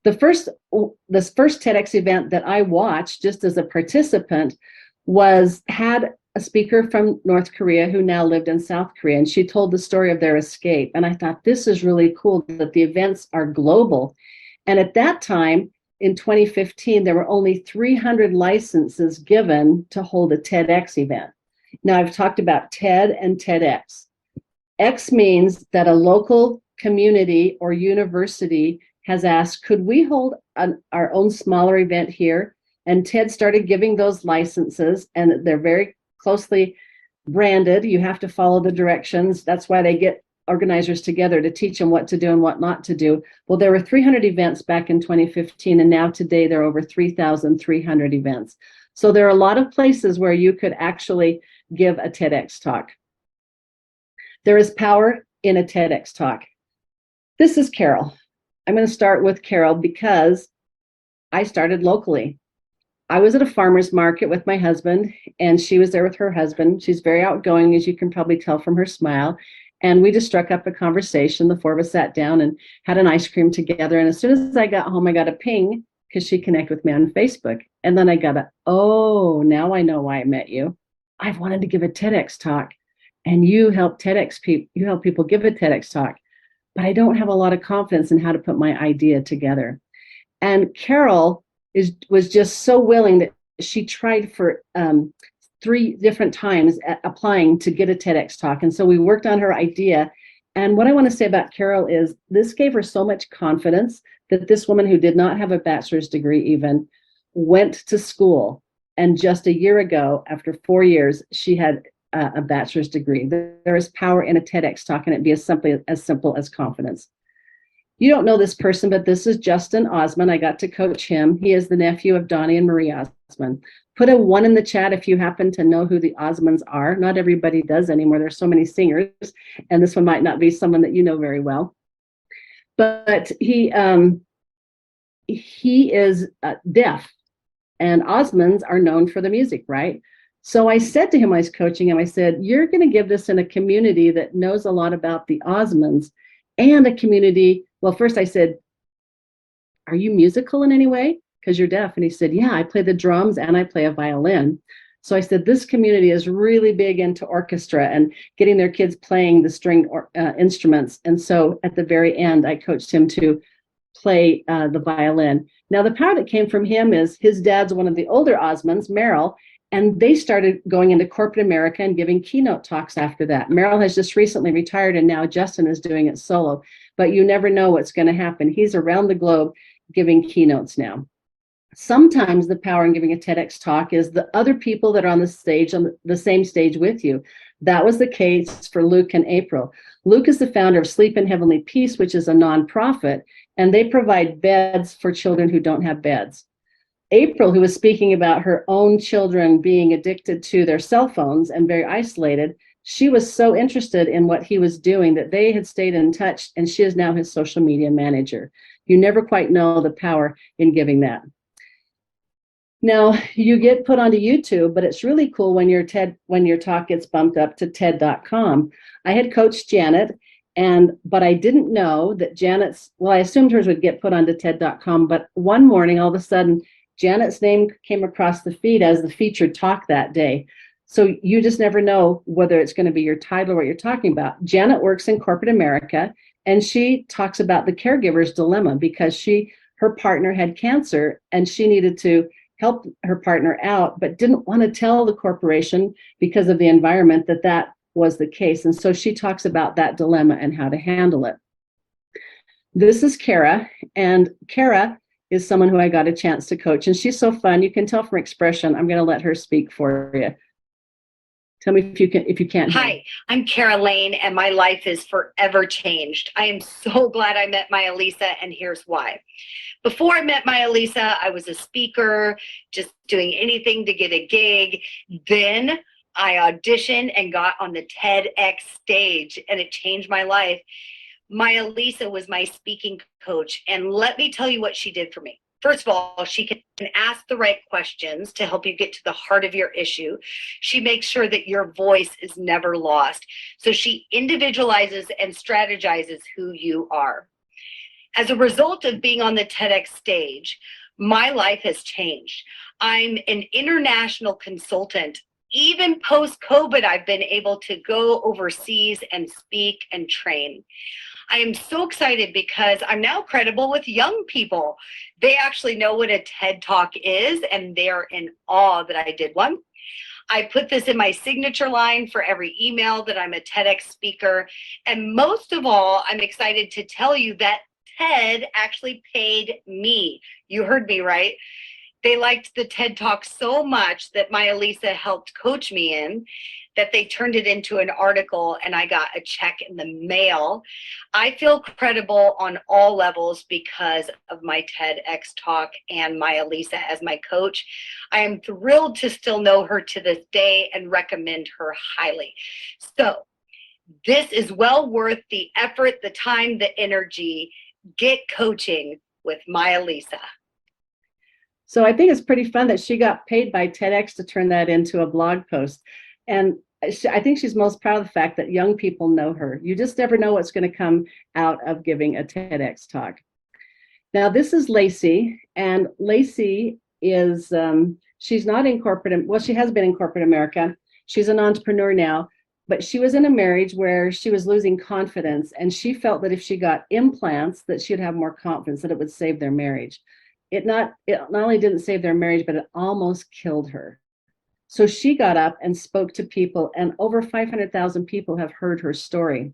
this first TEDx event that I watched just as a participant had a speaker from North Korea who now lived in South Korea, and she told the story of their escape. And I thought, this is really cool that the events are global. And at that time, in 2015, there were only 300 licenses given to hold a TEDx event. Now, I've talked about TED and TEDx. X means that a local community or university has asked, could we hold our own smaller event here? And TED started giving those licenses, and they're very closely branded. You have to follow the directions. That's why they get organizers together to teach them what to do and what not to do. Well, there were 300 events back in 2015, and now today there are over 3,300 events. So there are a lot of places where you could actually give a TEDx talk. There is power in a TEDx talk. This is Carol. I'm going to start with Carol because I started locally. I was at a farmer's market with my husband, and she was there with her husband. She's very outgoing, as you can probably tell from her smile. And we just struck up a conversation. The four of us sat down and had an ice cream together. And as soon as I got home, I got a ping because she connected with me on Facebook. And then I got now I know why I met you. I've wanted to give a TEDx talk, and you help people give a TEDx talk, but I don't have a lot of confidence in how to put my idea together. And Carol was just so willing that she tried for 3 different times at applying to get a TEDx talk. And so we worked on her idea. And what I want to say about Carol is this gave her so much confidence that this woman who did not have a bachelor's degree even went to school. And just a year ago, after 4 years, she had a bachelor's degree. There is power in a TEDx talk, and it'd be as simple as confidence. You don't know this person, but this is Justin Osmond. I got to coach him. He is the nephew of Donnie and Marie Osmond. Put a 1 in the chat if you happen to know who the Osmonds are. Not everybody does anymore. There's so many singers, and this one might not be someone that you know very well. But he is deaf, and Osmonds are known for the music, right? So I said to him, I was coaching him, I said, you're going to give this in a community that knows a lot about the Osmonds, and a community. Well, first I said, are you musical in any way? Because you're deaf. And he said, yeah, I play the drums and I play a violin. So I said, this community is really big into orchestra and getting their kids playing the stringed instruments. And so at the very end, I coached him to play the violin. Now, the power that came from him is his dad's one of the older Osmonds, Merrill, and they started going into corporate America and giving keynote talks after that. Merrill has just recently retired, and now Justin is doing it solo. But you never know what's going to happen. He's around the globe giving keynotes now. Sometimes the power in giving a TEDx talk is the other people that are on the stage, on the same stage with you. That was the case for Luke and April. Luke is the founder of Sleep in Heavenly Peace, which is a nonprofit, and they provide beds for children who don't have beds. April, who was speaking about her own children being addicted to their cell phones and very isolated, she was so interested in what he was doing that they had stayed in touch, and she is now his social media manager. You never quite know the power in giving that. Now, you get put onto YouTube, but it's really cool when your talk gets bumped up to TED.com. I had coached Janet, but I didn't know that I assumed hers would get put onto TED.com, but one morning, all of a sudden, Janet's name came across the feed as the featured talk that day. So you just never know whether it's going to be your title or what you're talking about. Janet works in corporate America, and she talks about the caregiver's dilemma because her partner had cancer, and she needed to help her partner out, but didn't want to tell the corporation because of the environment that was the case. And so she talks about that dilemma and how to handle it. This is Kara, and Kara is someone who I got a chance to coach, and she's so fun. You can tell from her expression. I'm going to let her speak for you. Tell me if you can't. Hi, I'm Kara Lane, and my life is forever changed. I am so glad I met Maija-Liisa, and here's why. Before I met Maija-Liisa, I was a speaker, just doing anything to get a gig. Then I auditioned and got on the TEDx stage, and it changed my life. Maija-Liisa was my speaking coach, and let me tell you what she did for me. First of all, she can ask the right questions to help you get to the heart of your issue. She makes sure that your voice is never lost. So she individualizes and strategizes who you are. As a result of being on the TEDx stage, my life has changed. I'm an international consultant. Even post-COVID, I've been able to go overseas and speak and train. I am so excited because I'm now credible with young people. They actually know what a TED Talk is, and they're in awe that I did one. I put this in my signature line for every email that I'm a TEDx speaker. And most of all, I'm excited to tell you that TED actually paid me. You heard me right. They liked the TED Talk so much that Maija-Liisa helped coach me in, that they turned it into an article and I got a check in the mail. I feel credible on all levels because of my TEDx talk and Maija-Liisa as my coach. I am thrilled to still know her to this day and recommend her highly. So this is well worth the effort, the time, the energy. Get coaching with Maija-Liisa. So I think it's pretty fun that she got paid by TEDx to turn that into a blog post. And I think she's most proud of the fact that young people know her. You just never know what's going to come out of giving a TEDx talk. Now, this is Lacey, and Lacey is, she's not in corporate, well, she has been in corporate America. She's an entrepreneur now, but she was in a marriage where she was losing confidence, and she felt that if she got implants, that she'd have more confidence, that it would save their marriage. It not only didn't save their marriage, but it almost killed her. So she got up and spoke to people, and over 500,000 people have heard her story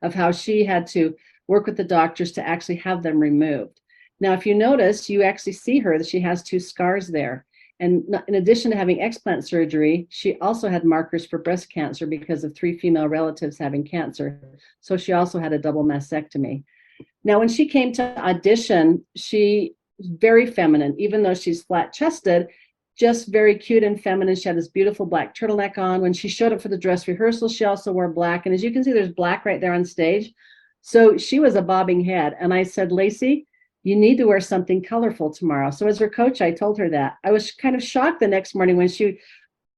of how she had to work with the doctors to actually have them removed. Now, if you notice, you actually see her that she has 2 scars there. And in addition to having explant surgery, she also had markers for breast cancer because of 3 female relatives having cancer. So she also had a double mastectomy. Now, when she came to audition, she was very feminine, even though she's flat-chested, just very cute and feminine. She had this beautiful black turtleneck on. When she showed up for the dress rehearsal, she also wore black. And as you can see, there's black right there on stage. So she was a bobbing head. And I said, Lacey, you need to wear something colorful tomorrow. So as her coach, I told her that. I was kind of shocked the next morning when she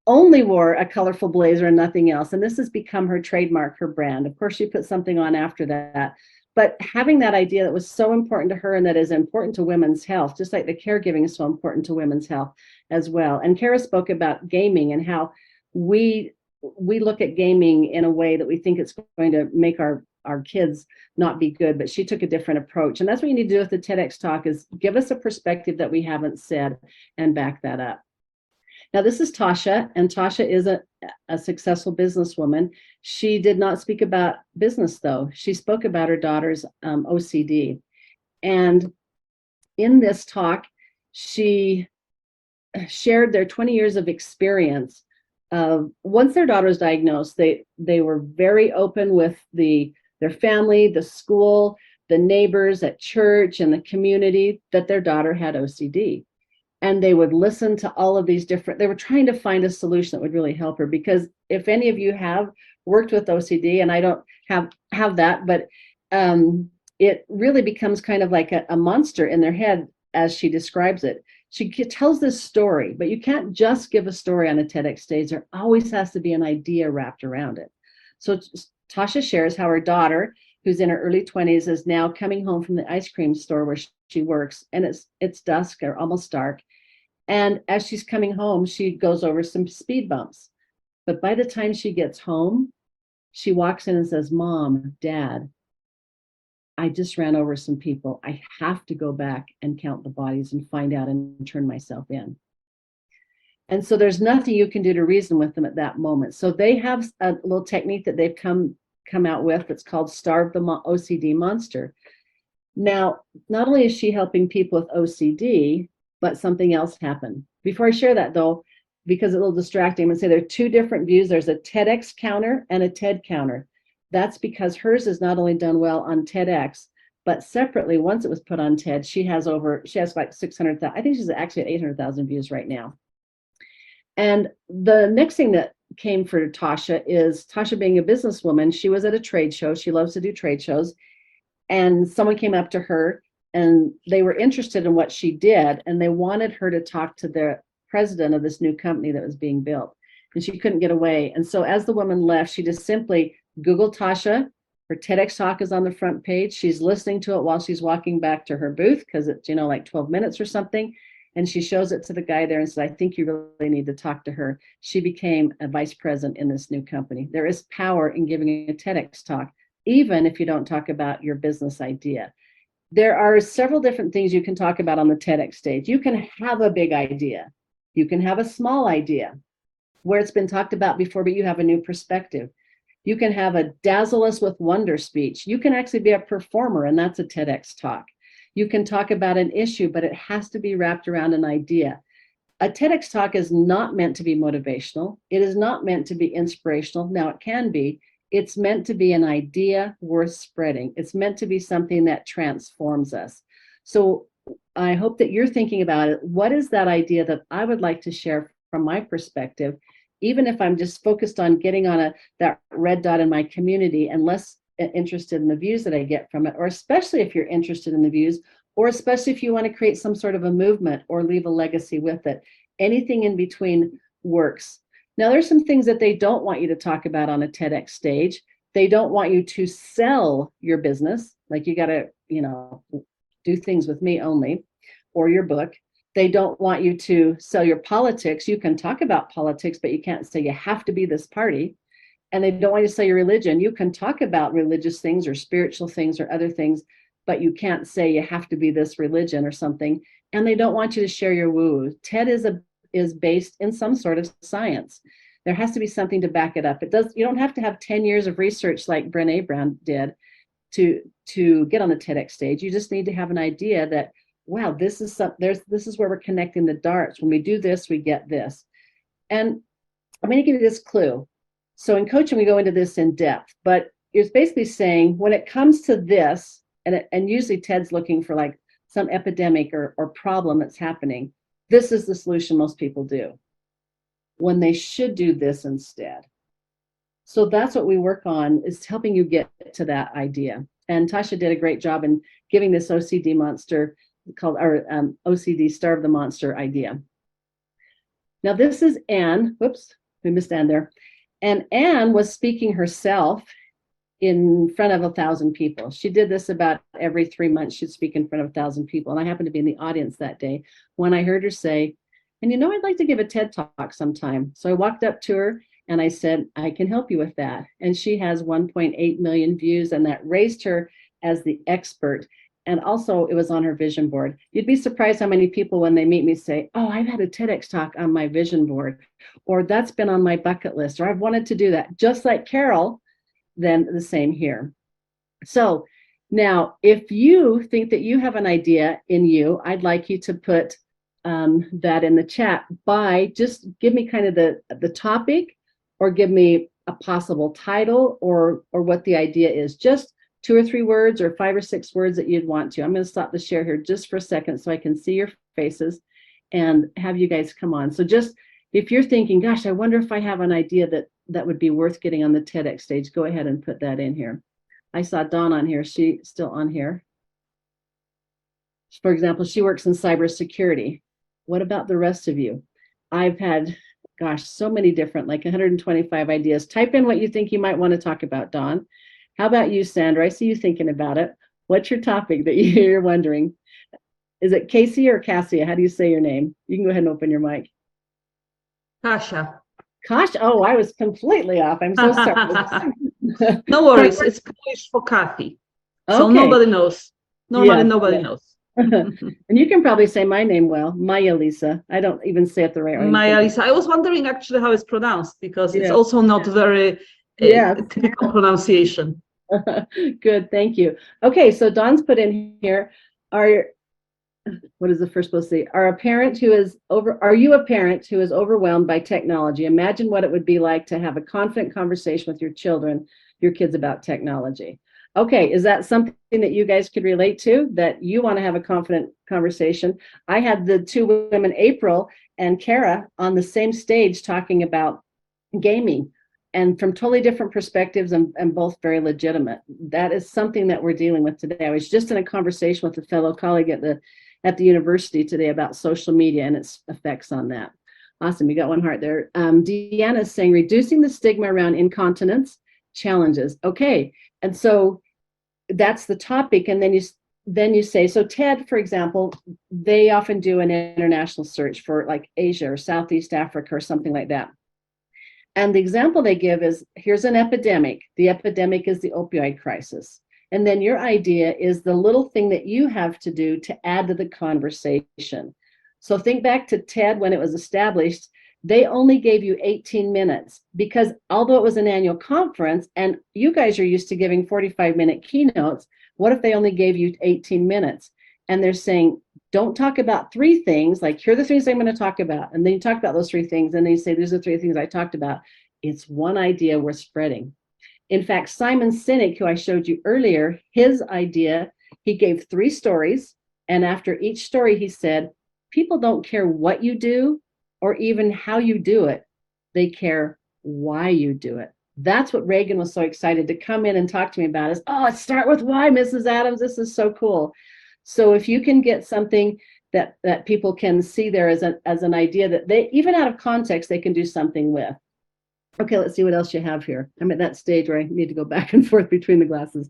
only wore a colorful blazer and nothing else. And this has become her trademark, her brand. Of course, she put something on after that. But having that idea that was so important to her and that is important to women's health, just like the caregiving is so important to women's health as well. And Kara spoke about gaming and how we look at gaming in a way that we think it's going to make our kids not be good, but she took a different approach. And that's what you need to do with the TEDx talk, is give us a perspective that we haven't said and back that up. Now, this is Tasha, and Tasha is a successful businesswoman. She did not speak about business, though. She spoke about her daughter's OCD. And in this talk, she shared their 20 years of experience. Once their daughter was diagnosed, they were very open with their family, the school, the neighbors at church, and the community that their daughter had OCD. And they would listen to all of these different, they were trying to find a solution that would really help her. Because if any of you have worked with OCD, and I don't have that, but it really becomes kind of like a monster in their head, as she describes it. She tells this story, but you can't just give a story on a TEDx stage. There always has to be an idea wrapped around it. So Tasha shares how her daughter, who's in her early 20s, is now coming home from the ice cream store where she works, and it's dusk or almost dark. And as she's coming home, she goes over some speed bumps. But by the time she gets home, she walks in and says, Mom, Dad, I just ran over some people. I have to go back and count the bodies and find out and turn myself in. And so there's nothing you can do to reason with them at that moment. So they have a little technique that they've come out with that's called Starve the OCD Monster. Now, not only is she helping people with OCD, but something else happened. Before I share that, though, because it's a little distracting, I'm going to say there are 2 different views. There's a TEDx counter and a TED counter. That's because hers is not only done well on TEDx, but separately, once it was put on TED, she has like 600,000, I think she's actually at 800,000 views right now. And the next thing that came for Tasha is Tasha being a businesswoman. She was at a trade show. She loves to do trade shows. And someone came up to her and they were interested in what she did. And they wanted her to talk to the president of this new company that was being built. And she couldn't get away. And so as the woman left, she just simply Googled Tasha, Her TEDx talk is on the front page. She's listening to it while she's walking back to her booth because it's, like 12 minutes or something. And she shows it to the guy there and says, I think you really need to talk to her. She became a vice president in this new company. There is power in giving a TEDx talk, even if you don't talk about your business idea. There are several different things you can talk about on the TEDx stage. You can have a big idea. You can have a small idea where it's been talked about before, but you have a new perspective. You can have a dazzle us with wonder speech. You can actually be a performer, and that's a TEDx talk. You can talk about an issue, but it has to be wrapped around an idea. A TEDx talk is not meant to be motivational. It is not meant to be inspirational. Now, it can be. It's meant to be an idea worth spreading. It's meant to be something that transforms us. So I hope that you're thinking about it. What is that idea that I would like to share from my perspective, even if I'm just focused on getting on that red dot in my community and less interested in the views that I get from it, or especially if you're interested in the views, or especially if you want to create some sort of a movement or leave a legacy with it. Anything in between works. Now, there's some things that they don't want you to talk about on a TEDx stage. They don't want you to sell your business, like you got to, do things with me only, or your book. They don't want you to sell your politics. You can talk about politics, but you can't say you have to be this party. And they don't want you to sell your religion. You can talk about religious things or spiritual things or other things, but you can't say you have to be this religion or something. And they don't want you to share your woo-woo. TED is based in some sort of science. There has to be something to back it up. You don't have to have 10 years of research like Brené Brown did to get on the TEDx stage. You just need to have an idea that, wow, this is where we're connecting the dots. When we do this, we get this. And I'm going to give you this clue. So in coaching, we go into this in depth, but it's basically saying when it comes to this, and usually TED's looking for like some epidemic or problem that's happening. This is the solution most people do when they should do this instead. So that's what we work on, is helping you get to that idea. And Tasha did a great job in giving this OCD monster called our OCD Starve the Monster idea. Now this is Anne. Whoops, we missed Anne there. And Anne was speaking herself in front of 1,000 people. She did this about every 3 months. She'd speak in front of 1,000 people. And I happened to be in the audience that day when I heard her say, and I'd like to give a TED talk sometime. So I walked up to her and I said, I can help you with that. And she has 1.8 million views, and that raised her as the expert. And also it was on her vision board. You'd be surprised how many people, when they meet me, say, oh, I've had a TEDx talk on my vision board, or that's been on my bucket list, or I've wanted to do that. Just like Carol, then the same here. So now, if you think that you have an idea in you, I'd like you to put that in the chat by just give me kind of the topic, or give me a possible title, or what the idea is. Just 2 or 3 words or 5 or 6 words that you'd want to. I'm going to stop the share here just for a second so I can see your faces and have you guys come on. So just if you're thinking, gosh, I wonder if I have an idea that would be worth getting on the TEDx stage, go ahead and put that in here. I saw Dawn on here. She's still on here. For example, she works in cybersecurity. What about the rest of you? I've had, gosh, so many different, like 125 ideas. Type in what you think you might want to talk about, Dawn. How about you, Sandra? I see you thinking about it. What's your topic that you're wondering? Is it Casey or Cassia? How do you say your name? You can go ahead and open your mic. Kasia. Kasia? Oh, I was completely off. I'm so sorry. No worries. It's Polish for Kathy. So Okay. nobody knows. Nobody knows. And you can probably say my name well, Maija-Liisa. I don't even say it the right way. Maija-Liisa. I was wondering actually how it's pronounced, because it's also not very typical pronunciation. Good, thank you. Okay, so Dawn's put in here, what is the first supposed to say? Are you a parent who is overwhelmed by technology? Imagine what it would be like to have a confident conversation with your kids about technology. Okay, is that something that you guys could relate to, that you want to have a confident conversation? I had the 2 women, April and Kara, on the same stage talking about gaming, and from totally different perspectives, and both very legitimate. That is something that we're dealing with today. I was just in a conversation with a fellow colleague at the university today about social media and its effects on that. Awesome, you got 1 heart there. Deanna is saying, reducing the stigma around incontinence, challenges. Okay. And so that's the topic. And then you say, so TED, for example, they often do an international search for like Asia or Southeast Africa or something like that. And the example they give is, here's an epidemic. The epidemic is the opioid crisis. And then your idea is the little thing that you have to do to add to the conversation. So think back to TED when it was established. They only gave you 18 minutes because although it was an annual conference and you guys are used to giving 45-minute keynotes, what if they only gave you 18 minutes? And they're saying, don't talk about three things, like here are the things I'm going to talk about. And then you talk about those three things and then you say, these are the three things I talked about. It's one idea we're spreading. In fact, Simon Sinek, who I showed you earlier, his idea, he gave 3 stories. And after each story, he said, people don't care what you do or even how you do it. They care why you do it. That's what Reagan was so excited to come in and talk to me about is, oh, start with why, Mrs. Adams. This is so cool. So if you can get something that people can see there as an idea that they, even out of context, they can do something with. Okay, let's see what else you have here. I'm at that stage where I need to go back and forth between the glasses.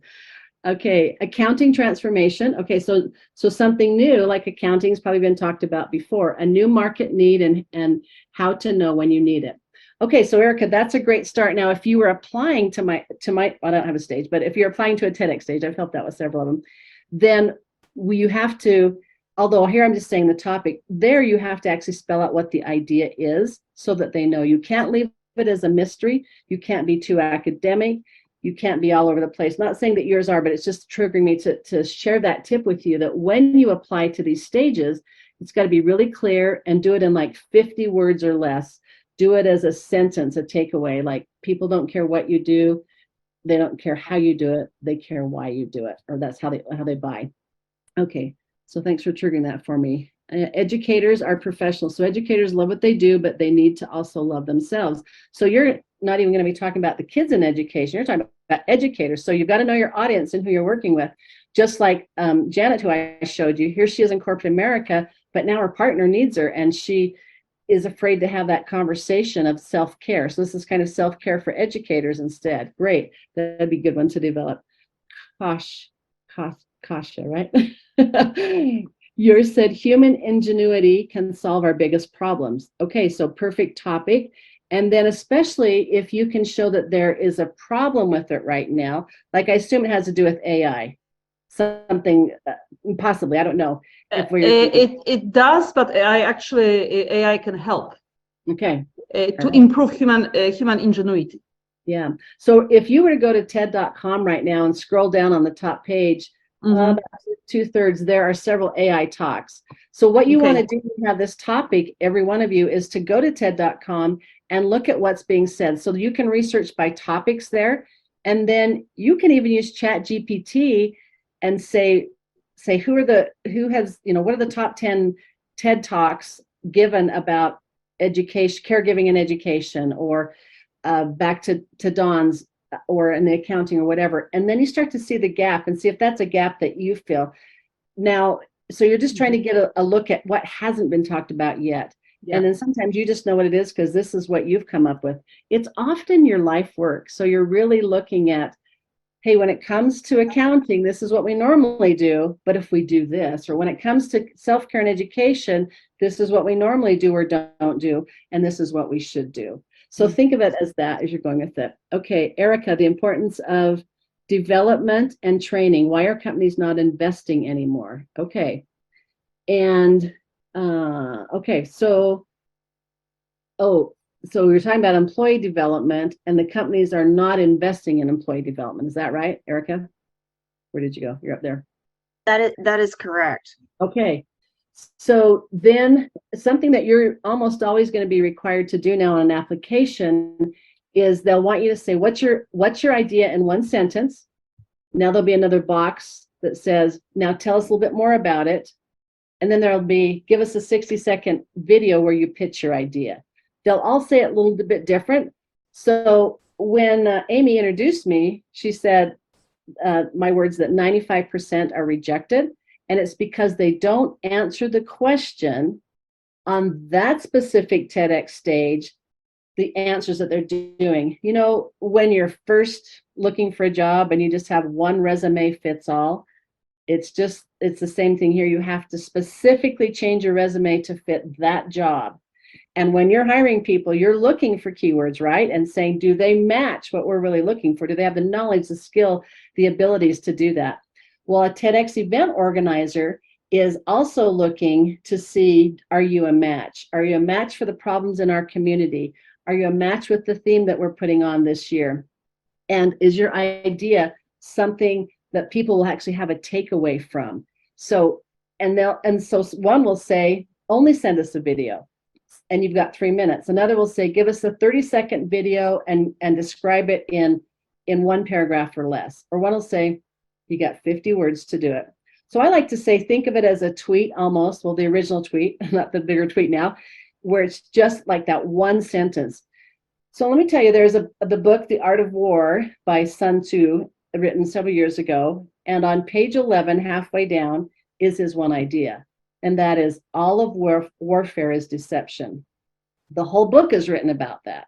Okay, accounting transformation. Okay, so something new like accounting has probably been talked about before, a new market need and how to know when you need it. Okay, so Erica, that's a great start. Now, if you were applying to my, well, I don't have a stage, but if you're applying to a TEDx stage, I've helped out with several of them, then you have to, although here I'm just saying the topic, there you have to actually spell out what the idea is so that they know. You can't leave it as a mystery. You can't be too academic. You can't be all over the place. Not saying that yours are, but it's just triggering me to share that tip with you that when you apply to these stages, it's got to be really clear and do it in like 50 words or less. Do it as a sentence, a takeaway, like people don't care what you do. They don't care how you do it. They care why you do it, or that's how they buy. Okay, so thanks for triggering that for me. Educators are professionals. So educators love what they do, but they need to also love themselves. So you're not even going to be talking about the kids in education. You're talking about educators. So you've got to know your audience and who you're working with. Just like Janet, who I showed you, here she is in corporate America, but now her partner needs her and she is afraid to have that conversation of self-care. So this is kind of self-care for educators instead. Great. That'd be a good one to develop. Kasha, right? Yours said human ingenuity can solve our biggest problems. Okay, so perfect topic. And then especially if you can show that there is a problem with it right now, like I assume it has to do with AI, something possibly, I don't know. It does, but AI can help. Okay. To improve human ingenuity. Yeah. So if you were to go to TED.com right now and scroll down on the top page, about 2/3, there are several AI talks. So what you want to do when you have this topic, every one of you, is to go to TED.com and look at what's being said. So you can research by topics there, and then you can even use ChatGPT and say what are the top 10 TED Talks given about education, caregiving and education, or back to Dawn's, or in the accounting or whatever. And then you start to see the gap and see if that's a gap that you feel. Now, so you're just trying to get a look at what hasn't been talked about yet. Yeah. And then sometimes you just know what it is because this is what you've come up with. It's often your life work. So you're really looking at, hey, when it comes to accounting, this is what we normally do, but if we do this, or when it comes to self-care and education, this is what we normally do or don't do, and this is what we should do. So think of it as that as you're going with it. Okay, Erica, the importance of development and training. Why are companies not investing anymore? Okay. And okay, so we're talking about employee development and the companies are not investing in employee development. Is that right, Erica? Where did you go? You're up there. That is correct. Okay. So then something that you're almost always going to be required to do now on an application is they'll want you to say, what's your idea in one sentence? Now there'll be another box that says, now tell us a little bit more about it. And then there'll be, give us a 60-second video where you pitch your idea. They'll all say it a little bit different. So when Amy introduced me, she said, my words, that 95% are rejected. And it's because they don't answer the question on that specific TEDx stage the answers that they're doing. You know, when you're first looking for a job and you just have one resume fits all, it's the same thing here. You have to specifically change your resume to fit that job. And when you're hiring people, you're looking for keywords, right? And saying, do they match what we're really looking for? Do they have the knowledge, the skill, the abilities to do that? Well, a TEDx event organizer is also looking to see, are you a match? Are you a match for the problems in our community? Are you a match with the theme that we're putting on this year? And is your idea something that people will actually have a takeaway from? So, so one will say, only send us a video, and you've got 3 minutes. Another will say, give us a 30-second video and describe it in one paragraph or less. Or one will say, you got 50 words to do it. So I like to say, think of it as a tweet almost, well, the original tweet, not the bigger tweet now, where it's just like that one sentence. So let me tell you, there's the book, The Art of War by Sun Tzu, written several years ago. And on page 11, halfway down, is his one idea. And that is, all of warfare is deception. The whole book is written about that.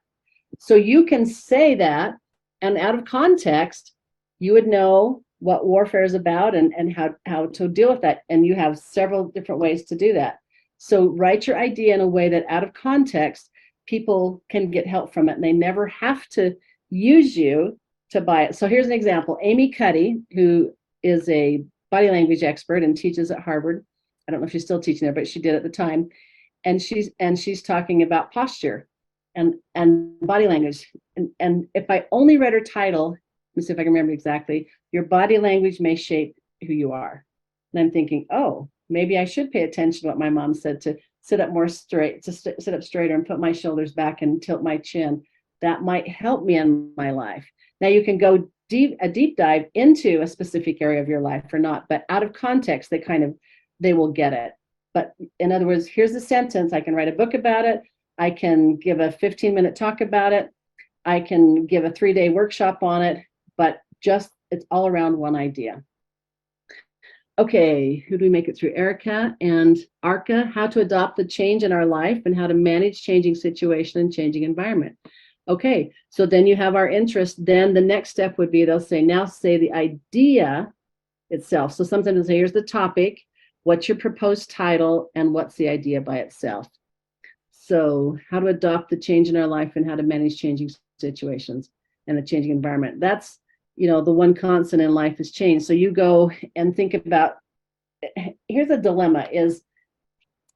So you can say that, and out of context, you would know what warfare is about and how to deal with that. And you have several different ways to do that. So write your idea in a way that out of context, people can get help from it, and they never have to use you to buy it. So here's an example. Amy Cuddy, who is a body language expert and teaches at Harvard. I don't know if she's still teaching there, but she did at the time. And she's talking about posture and body language. And if I only read her title, let me see if I can remember exactly, your body language may shape who you are. And I'm thinking, oh, maybe I should pay attention to what my mom said, to sit up more straight, to sit up straighter and put my shoulders back and tilt my chin. That might help me in my life. Now you can go a deep dive into a specific area of your life or not, but out of context, they will get it. But in other words, here's the sentence. I can write a book about it. I can give a 15-minute talk about it. I can give a 3-day workshop on it, but it's all around one idea. Okay, who do we make it through? Erica and Arca, how to adopt the change in our life and how to manage changing situation and changing environment. Okay, so then you have our interest. Then the next step would be, they'll say, now say the idea itself. So sometimes they'll say, here's the topic, what's your proposed title, and what's the idea by itself. So how to adopt the change in our life and how to manage changing situations and a changing environment. That's, the one constant in life is change. So you go and think about, here's a dilemma, is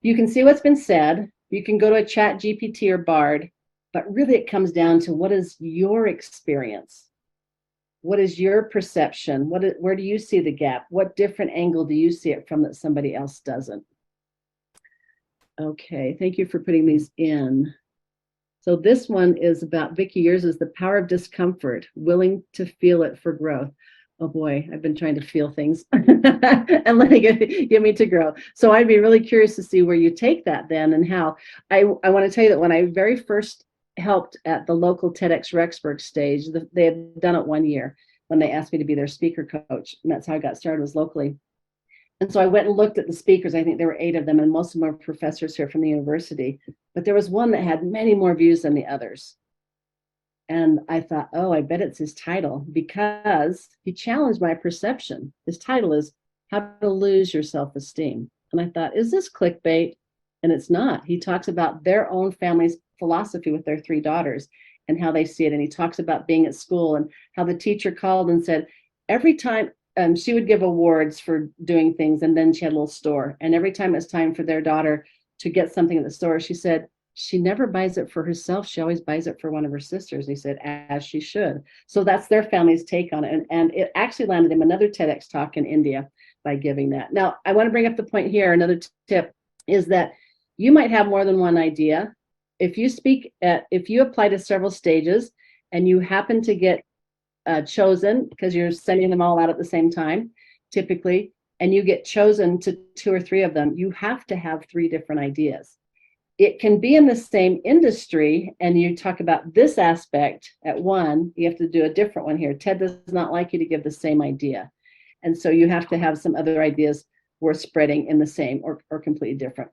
you can see what's been said, you can go to a chat GPT or Bard, but really it comes down to, what is your experience? What is your perception? Where do you see the gap? What different angle do you see it from that somebody else doesn't? Okay, thank you for putting these in. So this one is about, Vicki, yours is the power of discomfort, willing to feel it for growth. Oh boy, I've been trying to feel things and letting it get me to grow. So I'd be really curious to see where you take that then, and how. I want to tell you that when I very first helped at the local TEDx Rexburg stage, they had done it 1 year when they asked me to be their speaker coach. And that's how I got started, was locally. And so I went and looked at the speakers. I think there were 8 of them, and most of them are professors here from the university. But there was one that had many more views than the others. And I thought, oh, I bet it's his title, because he challenged my perception. His title is How to Lose Your Self-Esteem. And I thought, is this clickbait? And it's not. He talks about their own family's philosophy with their 3 daughters and how they see it. And he talks about being at school and how the teacher called and said, every time she would give awards for doing things, and then she had a little store. And every time it's time for their daughter to get something at the store, she said, she never buys it for herself. She always buys it for one of her sisters. He said, as she should. So that's their family's take on it. And it actually landed him another TEDx talk in India by giving that. Now, I want to bring up the point here. Another tip is that you might have more than one idea. If you apply to several stages and you happen to get chosen, because you're sending them all out at the same time, typically, and you get chosen to 2 or 3 of them, you have to have 3 different ideas. It can be in the same industry, and you talk about this aspect at one, you have to do a different one here. TED does not like you to give the same idea. And so you have to have some other ideas worth spreading in the same or completely different.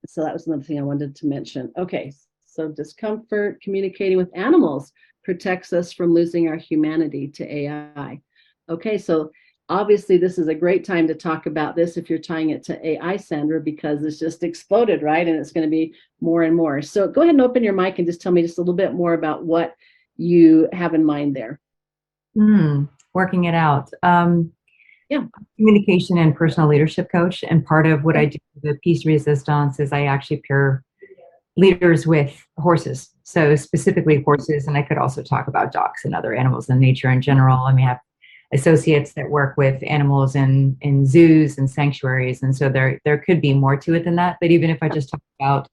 So that was another thing I wanted to mention. Okay, So discomfort, communicating with animals protects us from losing our humanity to AI. Okay, so obviously this is a great time to talk about this if you're tying it to AI, Sandra, because it's just exploded, right? And it's going to be more and more. So go ahead and open your mic and just tell me just a little bit more about what you have in mind there. Working it out. Yeah. Communication and personal leadership coach. And part of what I do with Peace Resistance is I actually pair leaders with horses. So specifically horses, and I could also talk about dogs and other animals in nature in general. I mean, I have associates that work with animals in zoos and sanctuaries. And so there could be more to it than that. But even if I just talk about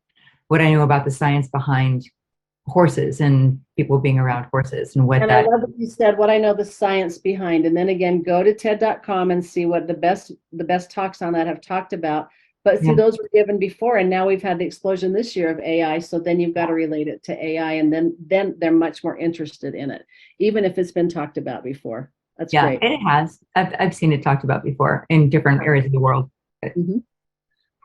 what I know about the science behind horses and people being around horses and what and that. I love what you said, what I know the science behind. And then again, go to TED.com and see what the best talks on that have talked about. But see, those were given before, and now we've had the explosion this year of AI. So then you've got to relate it to AI, and then they're much more interested in it, even if it's been talked about before. That's great. And it has. I've seen it talked about before in different areas of the world. Mm-hmm.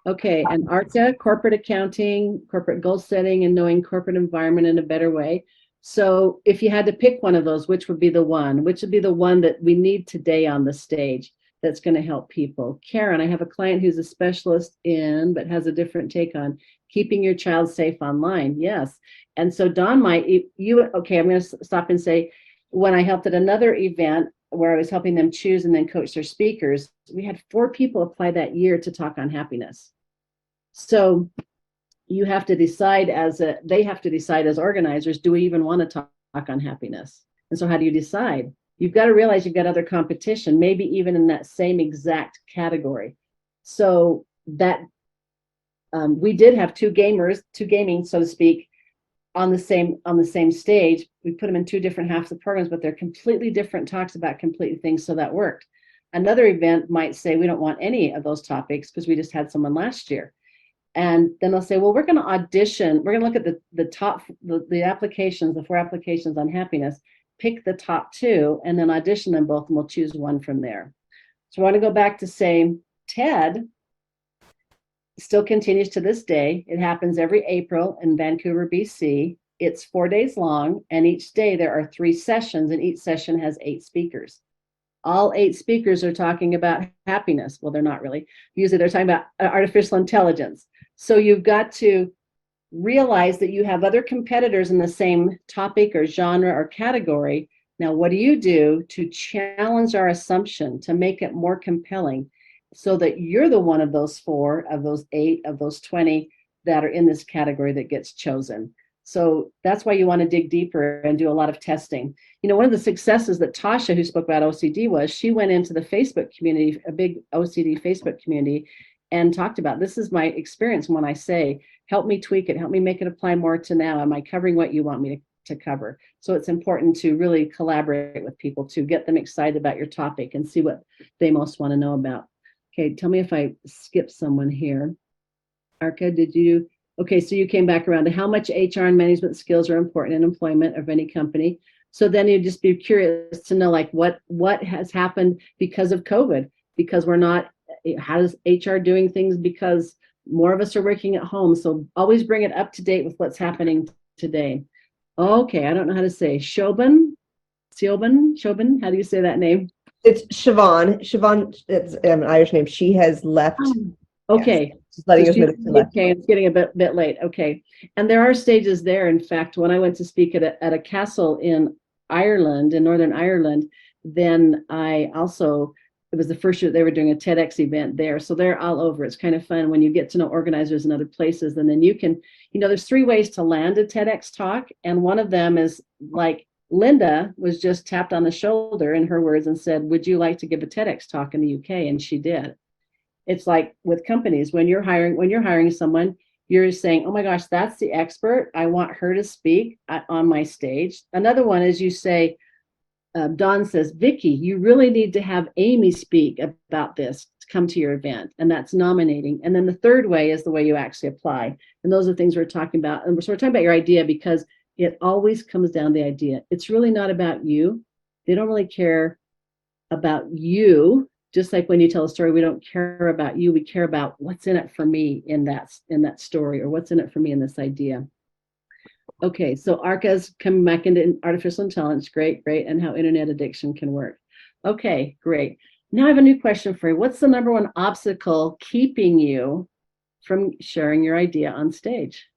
Okay, and ARCA, corporate accounting, corporate goal setting, and knowing corporate environment in a better way. So if you had to pick one of those, which would be the one? Which would be the one that we need today on the stage that's going to help people? Karen, I have a client who's a specialist in, but has a different take on keeping your child safe online. Yes. And so Dawn might, okay, I'm going to stop and say, when I helped at another event where I was helping them choose and then coach their speakers, we had 4 people apply that year to talk on happiness. So you have to decide they have to decide as organizers, do we even want to talk on happiness? And so how do you decide? You've got to realize you've got other competition, maybe even in that same exact category. So that we did have two gaming, so to speak, on the same stage. We put them in 2 different halves of programs, but they're completely different talks about completely things. So that worked. Another event might say, we don't want any of those topics because we just had someone last year. And then they'll say, well, we're going to audition. We're going to look at the top, the applications, the 4 applications on happiness, pick the top 2, and then audition them both, and we'll choose one from there. So I want to go back to say TED still continues to this day. It happens every April in Vancouver, BC. It's 4 days long, and each day there are 3 sessions, and each session has 8 speakers. All 8 speakers are talking about happiness. Well, they're not really. Usually they're talking about artificial intelligence. So you've got to realize that you have other competitors in the same topic or genre or category. Now, what do you do to challenge our assumption, to make it more compelling so that you're the one of those 4, of those 8, of those 20 that are in this category that gets chosen? So that's why you want to dig deeper and do a lot of testing. You know, one of the successes that Tasha, who spoke about OCD, was she went into the Facebook community, a big OCD Facebook community, and talked about, this is my experience when I say, help me tweak it, help me make it apply more to now. Am I covering what you want me to cover? So it's important to really collaborate with people to get them excited about your topic and see what they most want to know about. Okay, tell me if I skip someone here. Arca, okay, so you came back around to how much HR and management skills are important in employment of any company. So then you'd just be curious to know, like, what has happened because of COVID? Because we're not, how is HR doing things because more of us are working at home? So always bring it up to date with what's happening today. Okay, I don't know how to say. Shobhan, how do you say that name? It's Siobhan. Siobhan, it's an Irish name. She has left. Okay. Yes, just letting us know that she left. Okay, it's getting a bit late. Okay. And there are stages there. In fact, when I went to speak at a castle in Ireland, in Northern Ireland, then it was the first year they were doing a TEDx event there. So they're all over. It's kind of fun when you get to know organizers in other places. And then you can, there's 3 ways to land a TEDx talk. And one of them is like Linda was just tapped on the shoulder, in her words, and said, would you like to give a TEDx talk in the UK? And she did. It's like with companies, when you're hiring someone, you're saying, oh my gosh, that's the expert. I want her to speak on my stage. Another one is you say, Dawn says, Vicki, you really need to have Amy speak about this to come to your event. And that's nominating. And then the third way is the way you actually apply. And those are the things we're talking about. And so we're talking about your idea because it always comes down to the idea. It's really not about you. They don't really care about you. Just like when you tell a story, we don't care about you. We care about what's in it for me in that story, or what's in it for me in this idea. Okay, so ARCA's coming back into artificial intelligence. Great, great. And how internet addiction can work. Okay, great. Now I have a new question for you. What's the number one obstacle keeping you from sharing your idea on stage?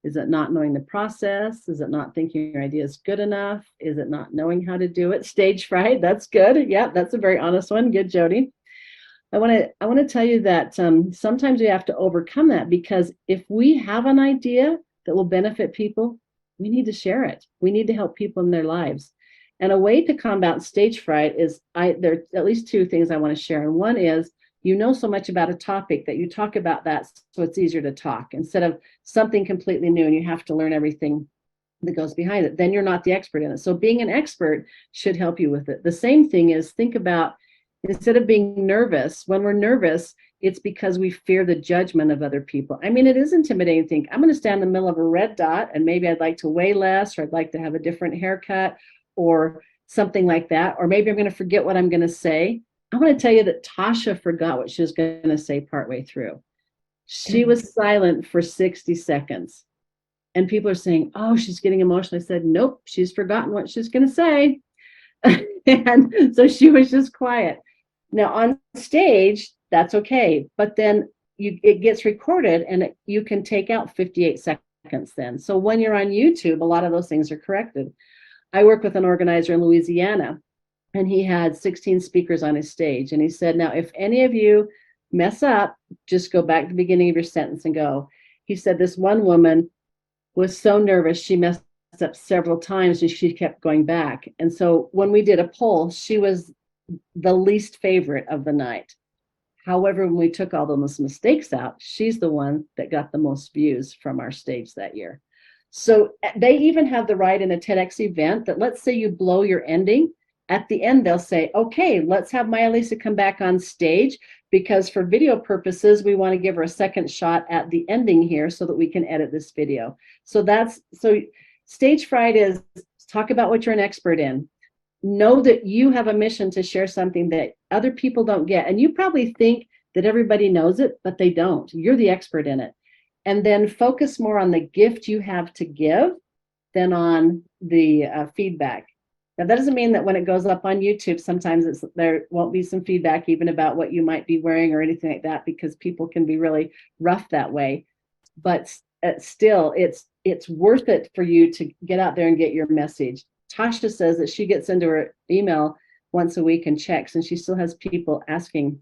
Is it not knowing the process? Is it not thinking your idea is good enough? Is it not knowing how to do it? Stage fright, that's good. Yeah, that's a very honest one. Good, Jody. I want to tell you that sometimes we have to overcome that, because if we have an idea that will benefit people, we need to share it. We need to help people in their lives. And a way to combat stage fright is, there are at least two things I want to share. And one is, you know so much about a topic that you talk about that, so it's easier to talk instead of something completely new and you have to learn everything that goes behind it. Then you're not the expert in it. So being an expert should help you with it. The same thing is, think about, instead of being nervous, when we're nervous, it's because we fear the judgment of other people. I mean, it is intimidating to think, I'm going to stand in the middle of a red dot and maybe I'd like to weigh less, or I'd like to have a different haircut or something like that. Or maybe I'm going to forget what I'm going to say. I want to tell you that Tasha forgot what she was going to say partway through. She was silent for 60 seconds. And people are saying, oh, she's getting emotional. I said, nope, she's forgotten what she's going to say. And so she was just quiet. Now on stage, that's okay. But then it gets recorded and you can take out 58 seconds then. So when you're on YouTube, a lot of those things are corrected. I work with an organizer in Louisiana, and he had 16 speakers on his stage. And he said, now, if any of you mess up, just go back to the beginning of your sentence and go. He said this one woman was so nervous, she messed up several times and she kept going back. And so when we did a poll, she was the least favorite of the night. However, when we took all those mistakes out, she's the one that got the most views from our stage that year. So they even have the right in a TEDx event that, let's say you blow your ending, at the end they'll say, okay, let's have Maija-Liisa come back on stage, because for video purposes, we want to give her a second shot at the ending here so that we can edit this video. So stage fright is, talk about what you're an expert in. Know that you have a mission to share something that other people don't get. And you probably think that everybody knows it, but they don't. You're the expert in it. And then focus more on the gift you have to give than on the feedback. Now, that doesn't mean that when it goes up on YouTube, sometimes there won't be some feedback even about what you might be wearing or anything like that, because people can be really rough that way. But still, it's worth it for you to get out there and get your message. Tasha says that she gets into her email once a week and checks, and she still has people asking,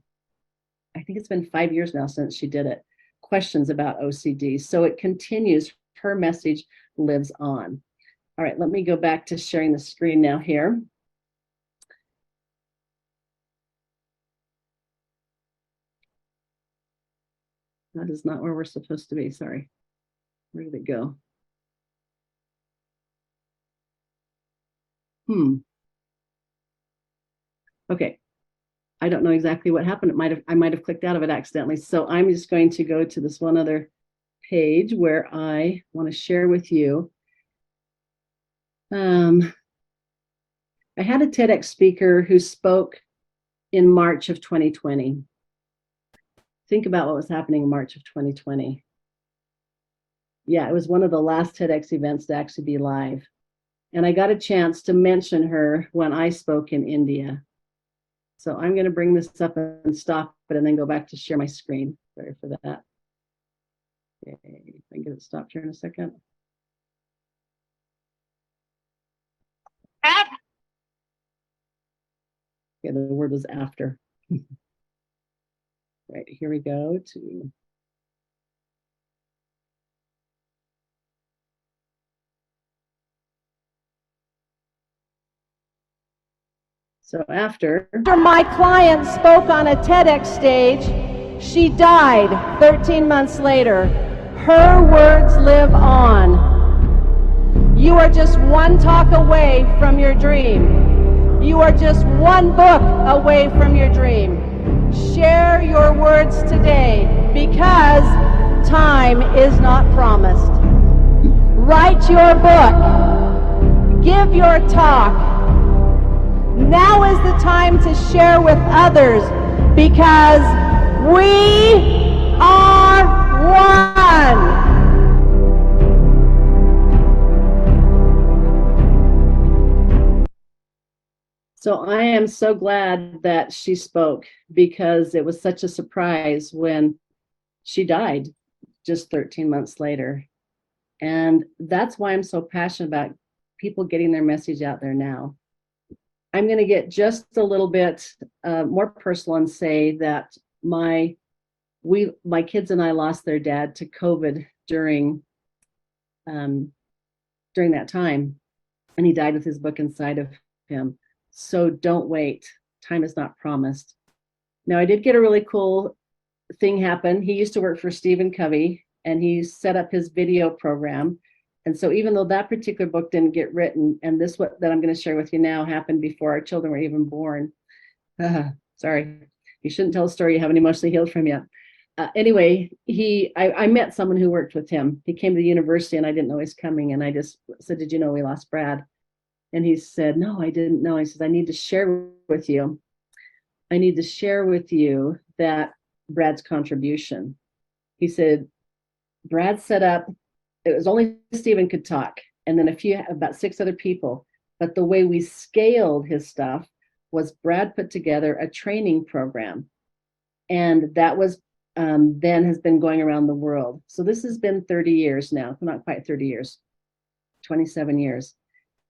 I think it's been 5 years now since she did it, questions about OCD. So it continues, her message lives on. All right, let me go back to sharing the screen now here. That is not where we're supposed to be, sorry. Where did it go? Okay, I don't know exactly what happened. I might have clicked out of it accidentally. So I'm just going to go to this one other page where I want to share with you. I had a TEDx speaker who spoke in March of 2020. Think about what was happening in March of 2020. Yeah, it was one of the last TEDx events to actually be live. And I got a chance to mention her when I spoke in India. So I'm going to bring this up and stop it and then go back to share my screen. Sorry for that. Okay, if I can get it stopped here in a second. Okay, the word was after. Right, here we go to. So after my client spoke on a TEDx stage, she died 13 months later. Her words live on. You are just one talk away from your dream. You are just one book away from your dream. Share your words today, because time is not promised. Write your book. Give your talk. Now is the time to share with others, because we are one. So I am so glad that she spoke, because it was such a surprise when she died just 13 months later. And that's why I'm so passionate about people getting their message out there now. I'm going to get just a little bit more personal and say that my kids and I lost their dad to COVID during that time, and he died with his book inside of him. So don't wait. Time is not promised. Now, I did get a really cool thing happen. He used to work for Stephen Covey, and he set up his video program. And so even though that particular book didn't get written, and this what that I'm going to share with you now happened before our children were even born. Sorry, you shouldn't tell a story you haven't emotionally healed from yet. Anyway, I met someone who worked with him. He came to the university and I didn't know he was coming. And I just said, did you know we lost Brad? And he said, no, I didn't know. He says, I need to share with you. I need to share with you that Brad's contribution. He said, Brad set up, it was only Stephen could talk, and then about 6 other people. But the way we scaled his stuff was Brad put together a training program. And that was then has been going around the world. So this has been 30 years now, not quite 30 years, 27 years.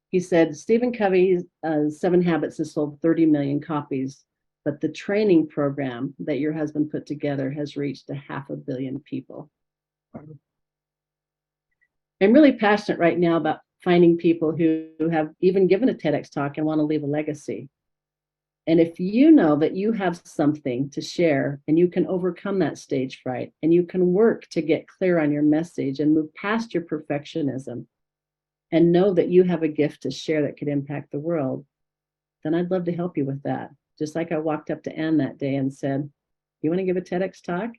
He said, Stephen Covey's 7 Habits has sold 30 million copies, but the training program that your husband put together has reached 500 million people. I'm really passionate right now about finding people who have even given a TEDx talk and want to leave a legacy. And if you know that you have something to share and you can overcome that stage fright and you can work to get clear on your message and move past your perfectionism and know that you have a gift to share that could impact the world, then I'd love to help you with that. Just like I walked up to Anne that day and said, you want to give a TEDx talk?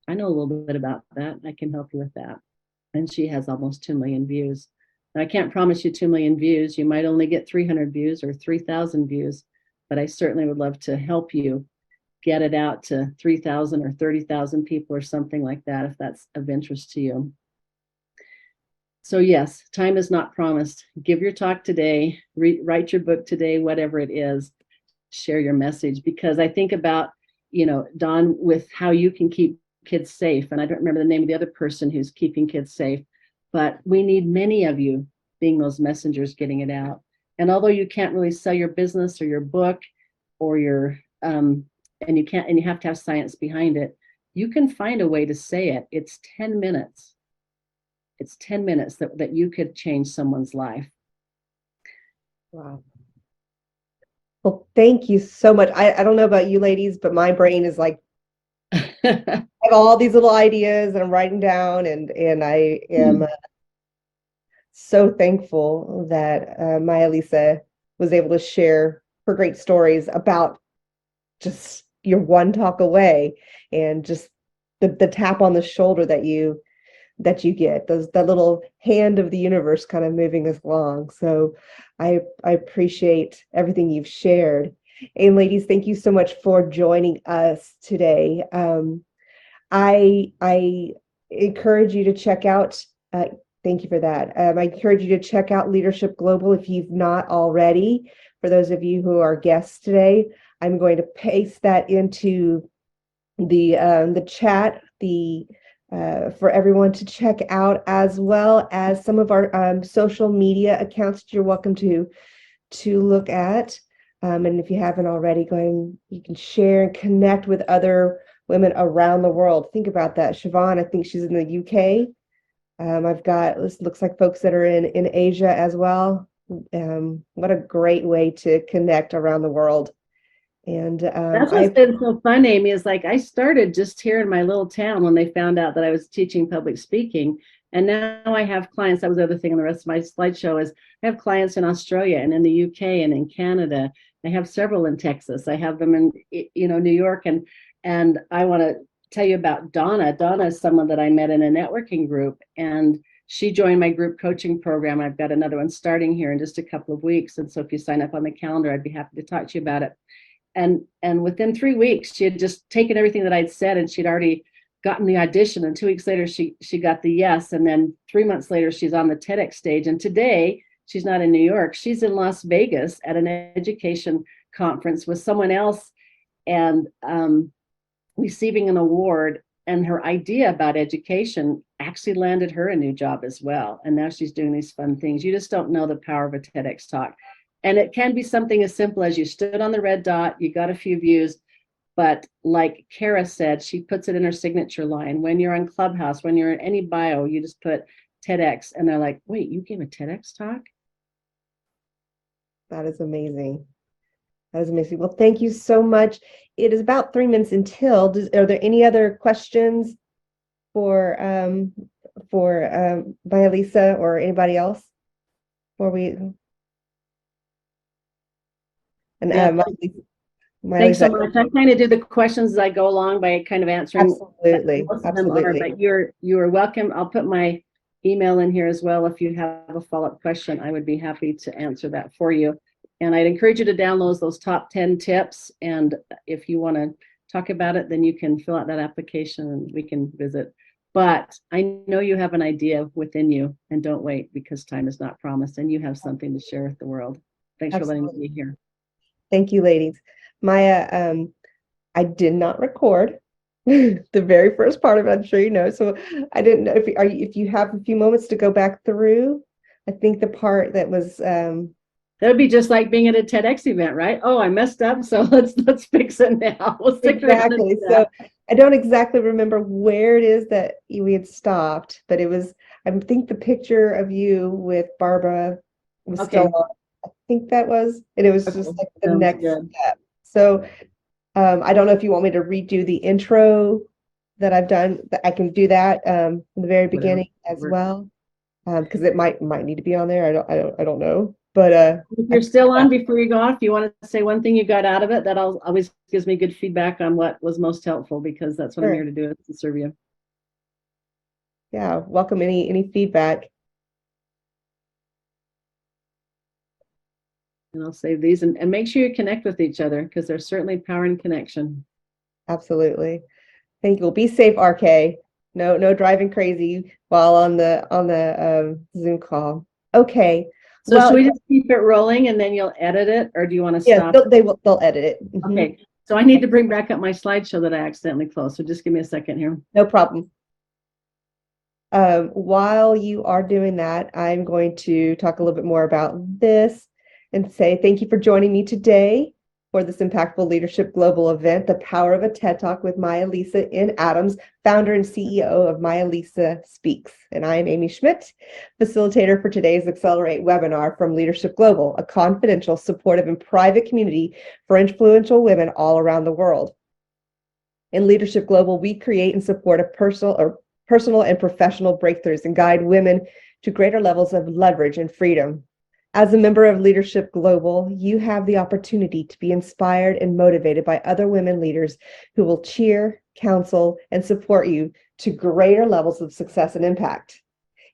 I know a little bit about that. I can help you with that. And she has almost 2 million views. Now, I can't promise you 2 million views. You might only get 300 views or 3,000 views, but I certainly would love to help you get it out to 3,000 or 30,000 people or something like that, if that's of interest to you. So yes, time is not promised. Give your talk today, write your book today, whatever it is, share your message. Because I think about, Dawn, with how you can keep kids safe. And I don't remember the name of the other person who's keeping kids safe, but we need many of you being those messengers getting it out. And although you can't really sell your business or your book or your, and you have to have science behind it, you can find a way to say it. It's 10 minutes. It's 10 minutes that you could change someone's life. Wow. Well, thank you so much. I don't know about you ladies, but my brain is like, I have all these little ideas and I'm writing down, and I am so thankful that Maija-Liisa was able to share her great stories about just your one talk away and just the tap on the shoulder that you get, that little hand of the universe kind of moving us along. So I appreciate everything you've shared. And ladies, thank you so much for joining us today. I encourage you to check out, thank you for that. I encourage you to check out Leadership Global if you've not already. For those of you who are guests today, I'm going to paste that into the chat, for everyone to check out, as well as some of our social media accounts that you're welcome to look at. And if you haven't already, you can share and connect with other women around the world. Think about that. Siobhan, I think she's in the UK. I've got, this looks like folks that are in Asia as well. What a great way to connect around the world. And that's what's been so fun, Amy, is like I started just here in my little town when they found out that I was teaching public speaking. And now I have clients. That was the other thing on the rest of my slideshow is I have clients in Australia and in the UK and in Canada. I have several in Texas. I have them in, New York. And I want to tell you about Donna. Donna is someone that I met in a networking group, and she joined my group coaching program. I've got another one starting here in just a couple of weeks. And so if you sign up on the calendar, I'd be happy to talk to you about it. And within 3 weeks, she had just taken everything that I'd said, and she'd already gotten the audition. And 2 weeks later, she got the yes. And then 3 months later, she's on the TEDx stage. And today she's not in New York. She's in Las Vegas at an education conference with someone else and receiving an award. And her idea about education actually landed her a new job as well. And now she's doing these fun things. You just don't know the power of a TEDx talk. And it can be something as simple as you stood on the red dot, you got a few views. But like Kara said, she puts it in her signature line. When you're on Clubhouse, when you're in any bio, you just put TEDx and they're like, wait, you gave a TEDx talk? That is amazing. That is amazing. Well, thank you so much. It is about 3 minutes until. Are there any other questions for Maija-Liisa or anybody else? Before we and Thanks so much. I kind of do the questions as I go along by kind of answering. Absolutely, absolutely. But you're welcome. I'll put my email in here as well. If you have a follow-up question, I would be happy to answer that for you. And I'd encourage you to download those top 10 tips. And if you want to talk about it, then you can fill out that application and we can visit. But I know you have an idea within you, and don't wait, because time is not promised and you have something to share with the world. Thanks for letting me be here. Thank you, ladies. Maija, I did not record the very first part of it, I'm sure you know. So I didn't know if you have a few moments to go back through. I think the part that was that would be just like being at a TEDx event, right? Oh, I messed up, so let's fix it now. Exactly. So I don't exactly remember where it is that we had stopped, but it was, I think the picture of you with Barbara was still on. I think that was, and it was just like the next step. So I don't know if you want me to redo the intro that I've done. I can do that in the very beginning as well, because it might need to be on there. I don't know. But if you're still on before you go off, you want to say one thing you got out of it, that always gives me good feedback on what was most helpful, because that's what I'm here to do, is to serve you. Yeah, welcome any feedback. And I'll save these and make sure you connect with each other, because there's certainly power in connection. Absolutely. Thank you. Well, be safe, RK. No driving crazy while on the Zoom call. Okay. So should we just keep it rolling and then you'll edit it, or do you want to stop? Yeah, they'll edit it. Okay. So I need to bring back up my slideshow that I accidentally closed. So just give me a second here. No problem. While you are doing that, I'm going to talk a little bit more about this and say thank you for joining me today for this Impactful Leadership Global event, The Power of a TED Talk with Maija-Liisa Adams, founder and CEO of Maija-Liisa Speaks. And I am Amy Schmidt, facilitator for today's Accelerate webinar from Leadership Global, a confidential, supportive, and private community for influential women all around the world. In Leadership Global, we create and support a personal and professional breakthroughs and guide women to greater levels of leverage and freedom. As a member of Leadership Global, you have the opportunity to be inspired and motivated by other women leaders who will cheer, counsel, and support you to greater levels of success and impact.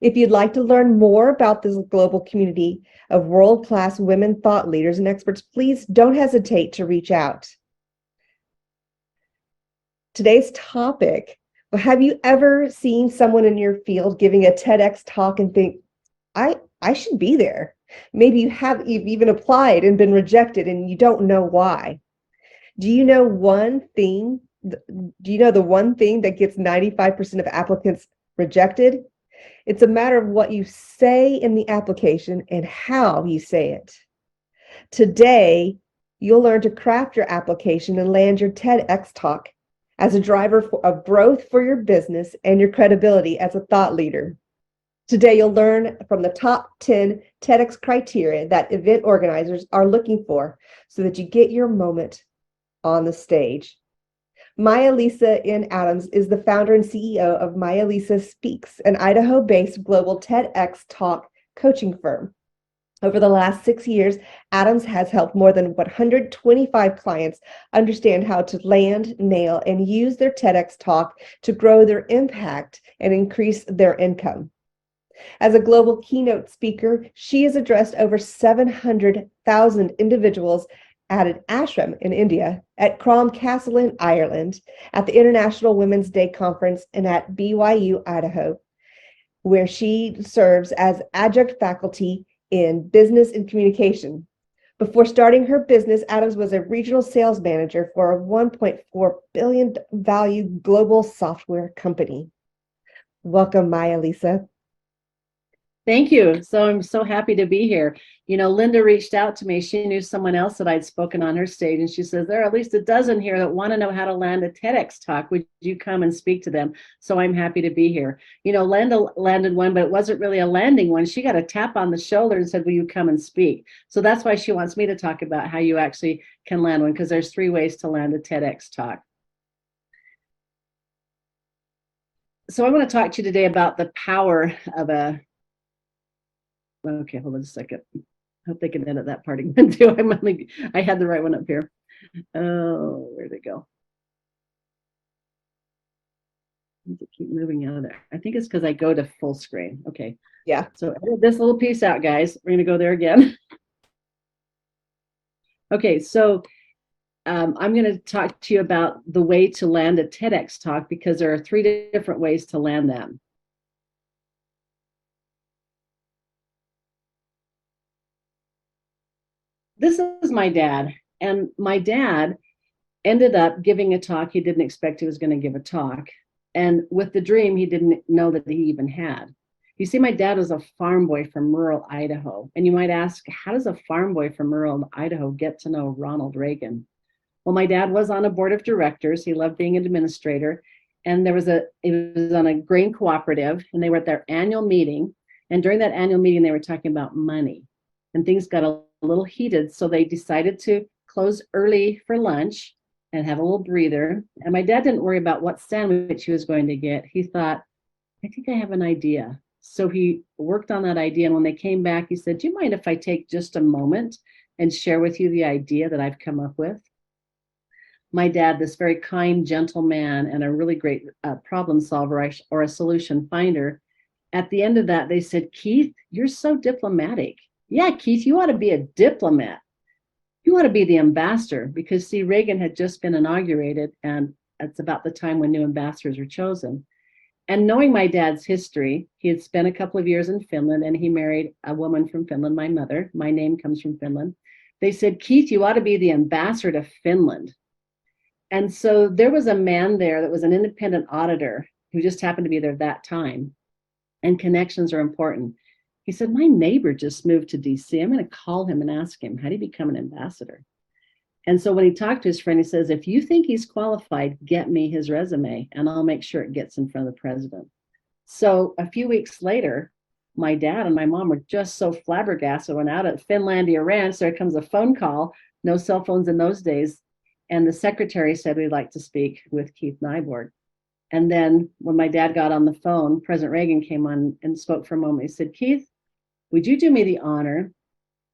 If you'd like to learn more about this global community of world-class women thought leaders and experts, please don't hesitate to reach out. Today's topic: have you ever seen someone in your field giving a TEDx talk and think, I should be there? Maybe you've even applied and been rejected and you don't know why. Do you know the one thing that gets 95% of applicants rejected? It's a matter of what you say in the application and how you say it. Today, you'll learn to craft your application and land your TEDx talk as a driver of growth for your business and your credibility as a thought leader. Today, you'll learn from the top 10 TEDx criteria that event organizers are looking for so that you get your moment on the stage. Maija-Liisa Adams is the founder and CEO of Maija-Liisa Speaks, an Idaho-based global TEDx talk coaching firm. Over the last 6 years, Adams has helped more than 125 clients understand how to land, nail, and use their TEDx talk to grow their impact and increase their income. As a global keynote speaker, she has addressed over 700,000 individuals at an ashram in India, at Crom Castle in Ireland, at the International Women's Day Conference, and at BYU, Idaho, where she serves as adjunct faculty in business and communication. Before starting her business, Adams was a regional sales manager for a $1.4 billion value global software company. Welcome, Maija-Liisa. Thank you. So I'm so happy to be here. You know, Linda reached out to me. She knew someone else that I'd spoken on her stage, and she says, there are at least a dozen here that want to know how to land a TEDx talk. Would you come and speak to them? So I'm happy to be here. You know, Linda landed one, but it wasn't really a landing one. She got a tap on the shoulder and said, will you come and speak? So that's why she wants me to talk about how you actually can land one, because there's 3 ways to land a TEDx talk. So I want to talk to you today about the power of a Okay, hold on a second. Hope they can edit that part again too. I had the right one up here. Oh, where'd it go? Keep moving out of there. I think it's because I go to full screen. Okay. Yeah. So edit this little piece out, guys. We're gonna go there again. Okay, so I'm going to talk to you about the way to land a TEDx talk, because there are 3 different ways to land them. This is my dad, and my dad ended up giving a talk. He didn't expect he was going to give a talk, and with the dream he didn't know that he even had. You see, my dad was a farm boy from rural Idaho, and you might ask, how does a farm boy from rural Idaho get to know Ronald Reagan? Well, my dad was on a board of directors. He loved being an administrator, and it was on a grain cooperative, and they were at their annual meeting, and during that annual meeting they were talking about money, and things got a little heated, so they decided to close early for lunch and have a little breather. And my dad didn't worry about what sandwich he was going to get. He thought, I think I have an idea. So he worked on that idea, and when they came back, he said, do you mind if I take just a moment and share with you the idea that I've come up with? My dad, this very kind, gentle man and a really great problem solver or a solution finder, at the end of that, they said, Keith, you're so diplomatic. Yeah, Keith, you ought to be a diplomat. You ought to be the ambassador, because see, Reagan had just been inaugurated, and it's about the time when new ambassadors were chosen. And knowing my dad's history, he had spent a couple of years in Finland, and he married a woman from Finland, my mother. My name comes from Finland. They said, Keith, you ought to be the ambassador to Finland. And so there was a man there that was an independent auditor who just happened to be there at that time. And connections are important. He said, my neighbor just moved to DC. I'm going to call him and ask him, how do you become an ambassador? And so when he talked to his friend, he says, if you think he's qualified, get me his resume and I'll make sure it gets in front of the president. So a few weeks later, my dad and my mom were just so flabbergasted when out at Finlandia Ranch, there comes a phone call, no cell phones in those days. And the secretary said, we'd like to speak with Keith Nyborg. And then when my dad got on the phone, President Reagan came on and spoke for a moment. He said, Keith, would you do me the honor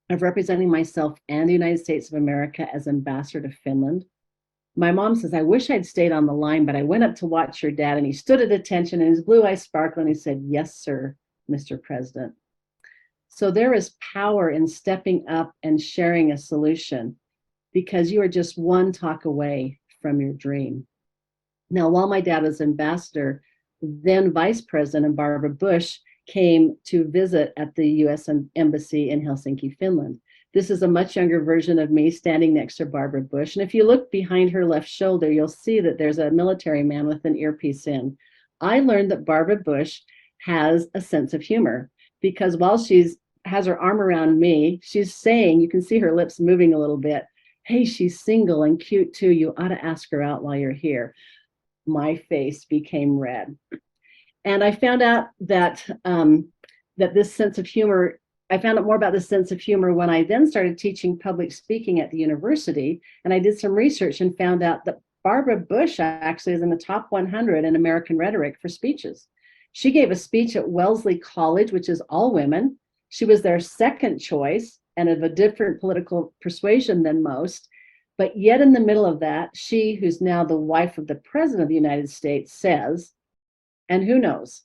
of representing myself and the United States of America as ambassador to Finland? My mom says, I wish I'd stayed on the line, but I went up to watch your dad, and he stood at attention and his blue eyes sparkled, and he said, yes, sir, Mr. President. So there is power in stepping up and sharing a solution, because you are just one talk away from your dream. Now, while my dad was ambassador, then Vice President Barbara Bush came to visit at the U.S. Embassy in Helsinki, Finland. This is a much younger version of me standing next to Barbara Bush. And if you look behind her left shoulder, you'll see that there's a military man with an earpiece in. I learned that Barbara Bush has a sense of humor, because while she's has her arm around me, she's saying, you can see her lips moving a little bit, hey, she's single and cute too. You ought to ask her out while you're here. My face became red. And I found out that that this sense of humor, I found out more about this sense of humor when I then started teaching public speaking at the university. And I did some research and found out that Barbara Bush actually is in the top 100 in American rhetoric for speeches. She gave a speech at Wellesley College, which is all women. She was their second choice and of a different political persuasion than most. But yet in the middle of that, she, who's now the wife of the President of the United States, says, and who knows,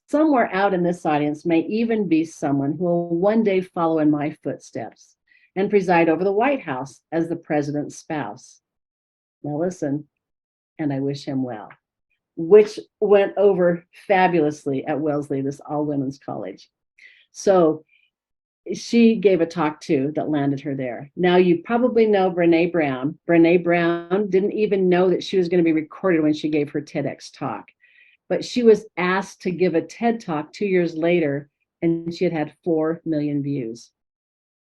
somewhere out in this audience may even be someone who will one day follow in my footsteps and preside over the White House as the president's spouse. Now listen, and I wish him well, which went over fabulously at Wellesley, this all-women's college. So she gave a talk too that landed her there. Now, you probably know Brene Brown. Brene Brown didn't even know that she was going to be recorded when she gave her TEDx talk, but she was asked to give a TED talk 2 years later, and she had 4 million views.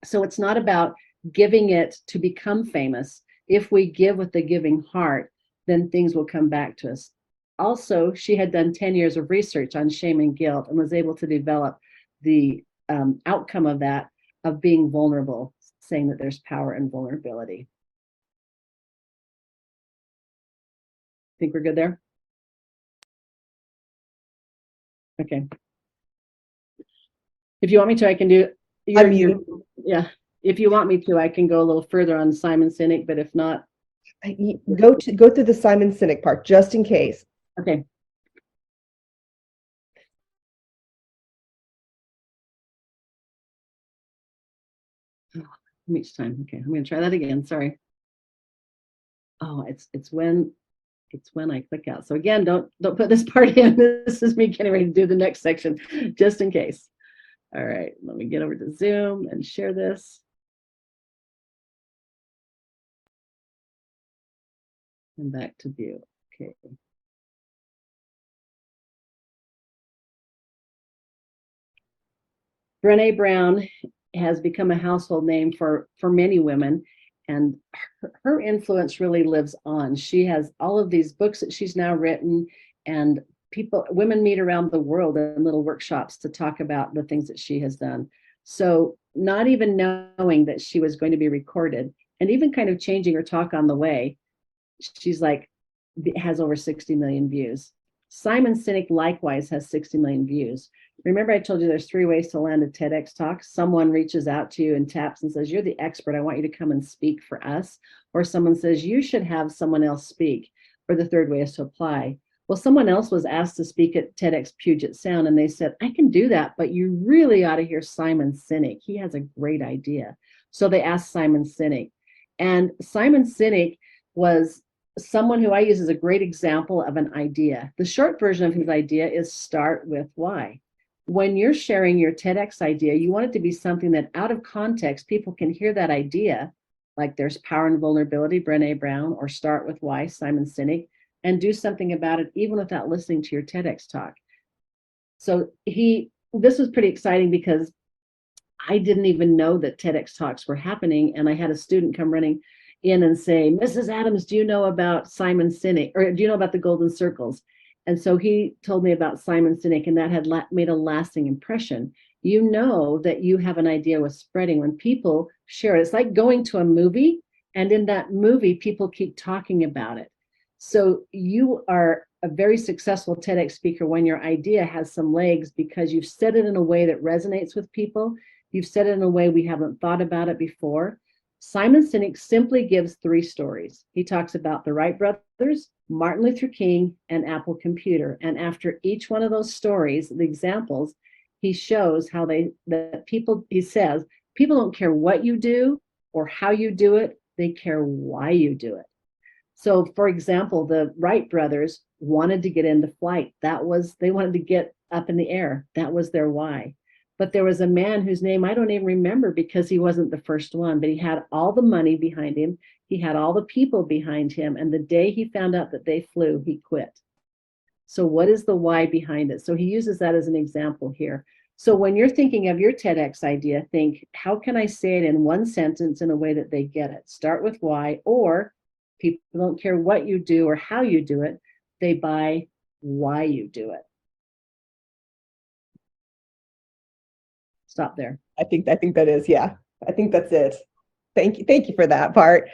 So it's not about giving it to become famous. If we give with the giving heart, then things will come back to us. Also, she had done 10 years of research on shame and guilt and was able to develop the outcome of that, of being vulnerable, saying that there's power in vulnerability. Think we're good there? Okay. If you want me to, I can do. Yeah. If you want me to, I can go a little further on Simon Sinek, but if not, go through the Simon Sinek part just in case. Okay. Each time. Okay, I'm going to try that again. Sorry. Oh, it's when I click out. So again, don't put this part in. This is me getting ready to do the next section, just in case. All right, let me get over to Zoom and share this. And back to view. Okay. Brene Brown has become a household name for many women, and her influence really lives on. She has all of these books that she's now written, and women meet around the world in little workshops to talk about the things that she has done. So not even knowing that she was going to be recorded, and even kind of changing her talk on the way, she's like, has over 60 million views. Simon Sinek likewise has 60 million views. Remember, I told you there's 3 ways to land a TEDx talk. Someone reaches out to you and taps and says, you're the expert. I want you to come and speak for us. Or someone says, you should have someone else speak. Or the third way is to apply. Well, someone else was asked to speak at TEDx Puget Sound, and they said, I can do that, but you really ought to hear Simon Sinek. He has a great idea. So they asked Simon Sinek. And Simon Sinek was someone who I use as a great example of an idea. The short version of his idea is start with why. When you're sharing your TEDx idea, you want it to be something that out of context, people can hear that idea, like there's power and vulnerability, Brene Brown, or start with why, Simon Sinek, and do something about it even without listening to your TEDx talk. So this was pretty exciting because I didn't even know that TEDx talks were happening. And I had a student come running in and say, Mrs. Adams, do you know about Simon Sinek? Or do you know about the golden circles? And so he told me about Simon Sinek, and that had made a lasting impression. You know that you have an idea with spreading when people share it. It's like going to a movie, and in that movie, people keep talking about it. So you are a very successful TEDx speaker when your idea has some legs because you've said it in a way that resonates with people. You've said it in a way we haven't thought about it before. Simon Sinek simply gives 3 stories. He talks about the Wright brothers, Martin Luther King, and Apple Computer. And after each one of those stories, the examples, he shows how he says, people don't care what you do or how you do it, they care why you do it. So for example, the Wright brothers wanted to get into flight. They wanted to get up in the air. That was their why. But there was a man whose name I don't even remember because he wasn't the first one, but he had all the money behind him. He had all the people behind him. And the day he found out that they flew, he quit. So what is the why behind it? So he uses that as an example here. So when you're thinking of your TEDx idea, think, how can I say it in one sentence in a way that they get it? Start with why, or people don't care what you do or how you do it. They buy why you do it. Stop there. I think that is, yeah. I think that's it. Thank you for that part.